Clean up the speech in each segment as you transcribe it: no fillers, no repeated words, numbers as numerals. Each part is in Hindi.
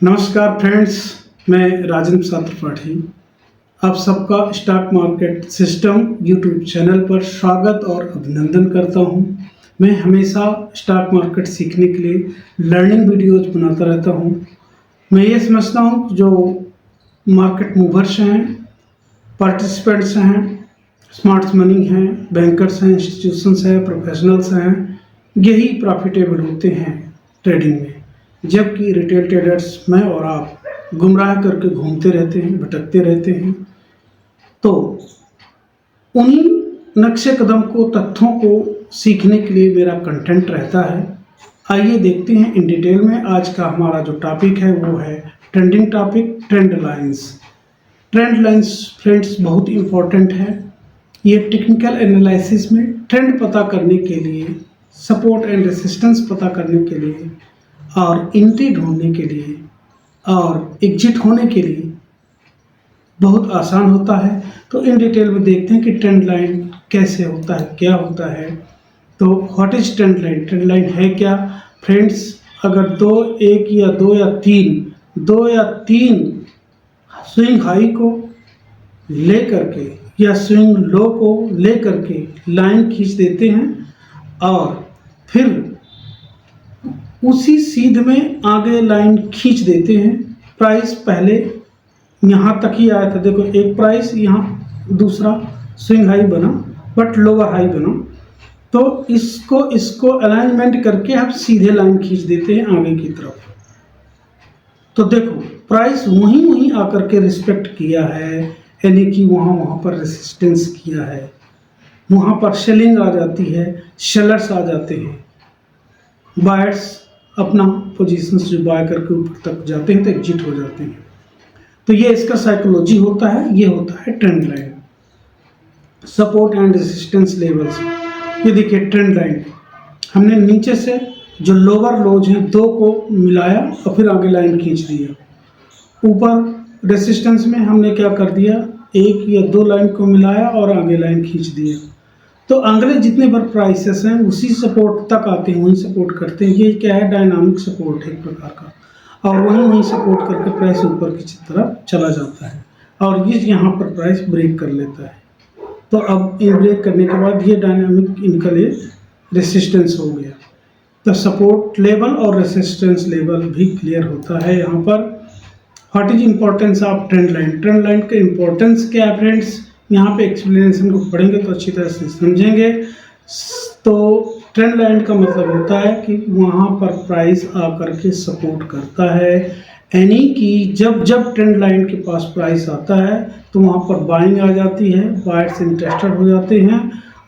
नमस्कार फ्रेंड्स, मैं राजेंद्र प्रसाद त्रिपाठी आप सबका stock market system YouTube channel पर स्वागत और अभिनंदन करता हूं। मैं हमेशा स्टॉक मार्केट सीखने के लिए लर्निंग वीडियोज बनाता रहता हूं। मैं ये समझता हूं जो मार्केट मूवर्स हैं, पार्टिसिपेंट्स हैं, स्मार्ट मनी हैं, बैंकर्स हैं, इंस्टीट्यूशंस हैं, प्रोफेशनल्स हैं, यही प्रॉफिटेबल होते हैं ट्रेडिंग में। जबकि रिटेल ट्रेडर्स मैं और आप गुमराह करके घूमते रहते हैं, भटकते रहते हैं। तो उन्हीं नक्शे कदम को, तथ्यों को सीखने के लिए मेरा कंटेंट रहता है। आइए देखते हैं इन डिटेल में। आज का हमारा जो टॉपिक है वो है trending topic, trend lines. Trend lines friends बहुत इंपॉर्टेंट है। ये टेक्निकल एनालिसिस में ट्रेंड पता करने के लिए, सपोर्ट एंड रेसिस्टेंस पता करने के लिए और एंट्री ढूंढने के लिए और एग्जिट होने के लिए बहुत आसान होता है। तो इन डिटेल में देखते हैं कि ट्रेंड लाइन कैसे होता है, क्या होता है। तो what is trend line? Trend line है क्या फ्रेंड्स? अगर एक या दो या तीन स्विंग हाई को ले करके या स्विंग लो को ले करके लाइन खींच देते हैं और फिर उसी सीध में आगे लाइन खींच देते हैं। प्राइस पहले यहाँ तक ही आया था, देखो एक प्राइस यहाँ दूसरा स्विंग हाई बना बट लोअर हाई बना। तो इसको अलाइनमेंट करके हम सीधे लाइन खींच देते हैं आगे की तरफ। तो देखो प्राइस वहीं आकर के रिस्पेक्ट किया है, यानी कि वहाँ पर रेसिस्टेंस किया है। वहाँ पर सेलिंग आ जाती है, सेलर्स आ जाते हैं, बायर्स अपना पोजीशंस जो बाय करके ऊपर तक जाते हैं तो एग्जिट हो जाते हैं। तो ये इसका साइकोलॉजी होता है। ये होता है trend line. Support and resistance levels, ये देखिए ट्रेंड लाइन। हमने नीचे से जो लोअर लोज हैं दो को मिलाया और फिर आगे लाइन खींच दिया। ऊपर रेजिस्टेंस में हमने क्या कर दिया, एक या दो लाइन को मिलाया और आगे लाइन खींच दिया। तो अगले जितने पर प्राइसेस हैं उसी सपोर्ट तक आते हैं, वहीं सपोर्ट करते हैं। ये क्या है, डायनामिक सपोर्ट है एक प्रकार का। और वहीं सपोर्ट करके प्राइस ऊपर की तरफ चला जाता है और ये यहाँ पर प्राइस ब्रेक कर लेता है। तो अब ये ब्रेक करने के बाद ये डायनामिक इनका लिए रेसिस्टेंस हो गया। तो सपोर्ट लेवल और रेसिस्टेंस लेवल भी क्लियर होता है यहाँ पर। What is importance of trend line? Trend line का इम्पोर्टेंस क्या है फ्रेंड्स? यहाँ पे एक्सप्लेनेशन को पढ़ेंगे तो अच्छी तरह से समझेंगे। तो ट्रेंड लाइन का मतलब होता है कि वहाँ पर प्राइस आकर के सपोर्ट करता है, यानी कि जब ट्रेंड लाइन के पास प्राइस आता है तो वहाँ पर बाइंग आ जाती है, बायर्स इंटरेस्टेड हो जाते हैं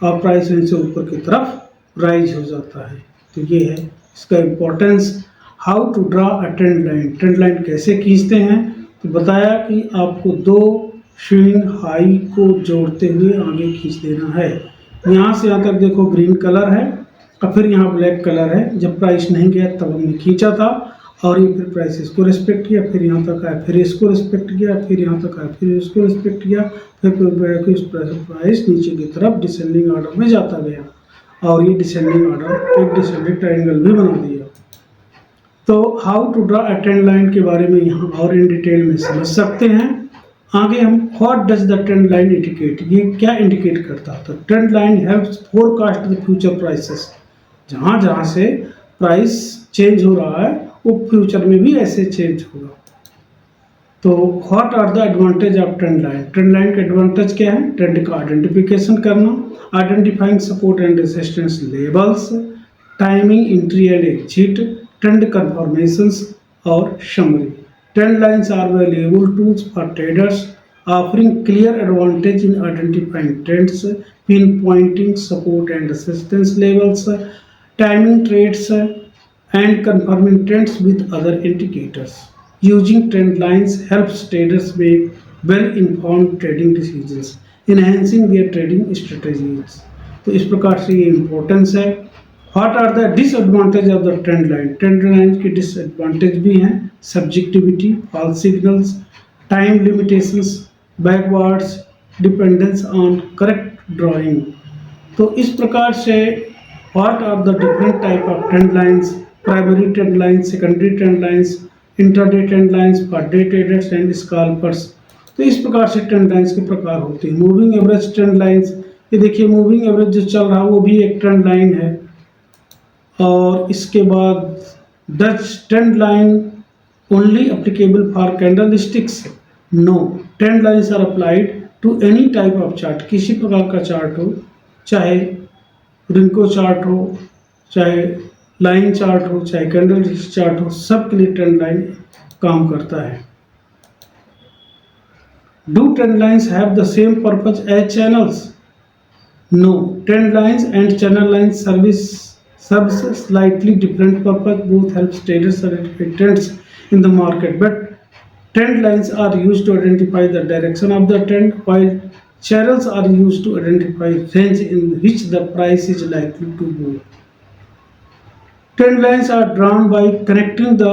और प्राइस वहीं से ऊपर की तरफ राइज हो जाता है। तो ये है इसका importance. How to draw a trend line? Trend line कैसे खींचते हैं? तो बताया कि आपको दो स्विंग हाई को जोड़ते हुए आगे खींच देना है। यहाँ से यहाँ तक देखो ग्रीन कलर है और फिर यहाँ ब्लैक कलर है। जब प्राइस नहीं गया तब हमने खींचा था और ये फिर प्राइस इसको रिस्पेक्ट किया, फिर यहाँ तक आया, फिर इसको रिस्पेक्ट किया, फिर यहाँ तक आया, फिर इसको रिस्पेक्ट किया, फिर प्राइस नीचे की तरफ डिसेंडिंग ऑर्डर में जाता गया और ये डिसेंडिंग ऑर्डर एक डिसेंडिंग ट्रायंगल भी बना दिया। तो how to draw a trend line के बारे में यहाँ और इन डिटेल में समझ सकते हैं। आगे हम what does the trend line indicate? ये क्या इंडिकेट करता है? तो trend line helps forecast the future prices. जहाँ से प्राइस चेंज हो रहा है वो फ्यूचर में भी ऐसे चेंज होगा। तो what are the advantage of trend line? Trend line का एडवांटेज क्या है? ट्रेंड का आइडेंटिफिकेशन करना, identifying support and resistance levels, timing entry and exit, trend confirmations और summary. Trend lines are valuable tools for traders, offering clear advantage in identifying trends, pinpointing support and resistance levels, timing trades, and confirming trends with other indicators. Using trend lines helps traders make well-informed trading decisions, enhancing their trading strategies. तो इस प्रकार से ये इम्पोर्टेंस है। What are the disadvantage of the trend line? Trend line की डिसएडवांटेज भी हैं, subjectivity, false signals, time limitations, backwards, dependence on correct drawing. तो इस प्रकार से what are the different type of trend lines? Primary trend lines, secondary trend lines intraday trend lines, पर डे ट्रेडर्स एंड स्कैल्पर्स। तो इस प्रकार से ट्रेंड लाइंस के प्रकार होते हैं। मूविंग एवरेज ट्रेंड लाइंस, ये देखिए मूविंग एवरेज जो चल रहा है वो भी एक ट्रेंड लाइन है। और इसके बाद does trend line only applicable for candlesticks, no trend lines are applied to any type of chart, किसी प्रकार का चार्ट हो, चाहे रिंको चार्ट हो, चाहे लाइन चार्ट हो, चाहे कैंडलस्टिक चार्ट हो, सब के लिए ट्रेंड लाइन काम करता है। Do trend lines have the same purpose as channels? No, trend lines and channel lines serves a slightly different purpose. Both helps traders identify trends in the market, but trend lines are used to identify the direction of the trend, while channels are used to identify range in which the price is likely to move. Trend lines are drawn by connecting the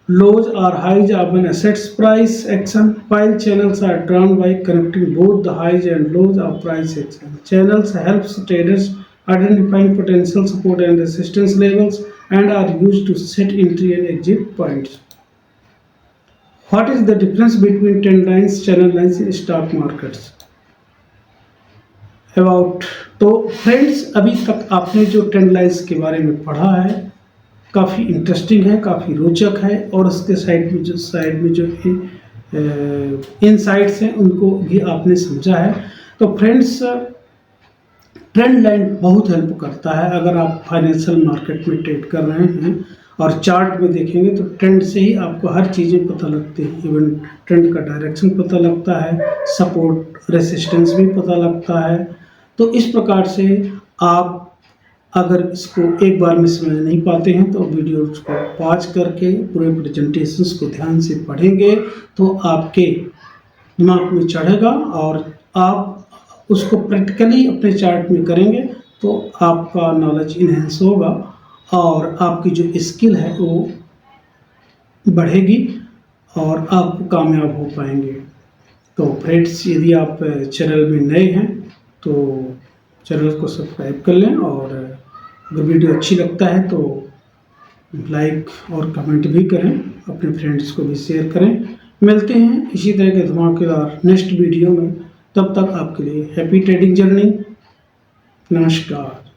lows or highs of an asset's price action, while channels are drawn by connecting both the highs and lows of price action. Channels helps traders identifying potential support and resistance levels and are used to set entry and exit points. What is the difference between trend lines, channel lines in stock markets? About, तो फ्रेंड्स अभी तक आपने जो ट्रेंड लाइंस के बारे में पढ़ा है काफ़ी इंटरेस्टिंग है, काफ़ी रोचक है, और उसके साइड में जो इनसाइट्स हैं उनको भी आपने समझा है। तो फ्रेंड्स ट्रेंड लाइन बहुत हेल्प करता है अगर आप फाइनेंशियल मार्केट में ट्रेड कर रहे हैं, और चार्ट में देखेंगे तो ट्रेंड से ही आपको हर चीज़ें पता लगती हैं। इवन ट्रेंड का डायरेक्शन पता लगता है, सपोर्ट रेसिस्टेंस भी पता लगता है। तो इस प्रकार से आप अगर इसको एक बार में समझ नहीं पाते हैं तो वीडियो को पॉज करके पूरे प्रेजेंटेशंस को ध्यान से पढ़ेंगे तो आपके दिमाग में चढ़ेगा, और आप उसको प्रैक्टिकली अपने चार्ट में करेंगे तो आपका नॉलेज इन्हेंस होगा और आपकी जो स्किल है वो बढ़ेगी और आप कामयाब हो पाएंगे। तो फ्रेंड्स यदि आप चैनल में नए हैं तो चैनल को सब्सक्राइब कर लें, और अगर वीडियो अच्छी लगता है तो लाइक और कमेंट भी करें, अपने फ्रेंड्स को भी शेयर करें। मिलते हैं इसी तरह के धमाकेदार नेक्स्ट वीडियो में, तब तक आपके लिए हैप्पी ट्रेडिंग जर्नी। नमस्कार।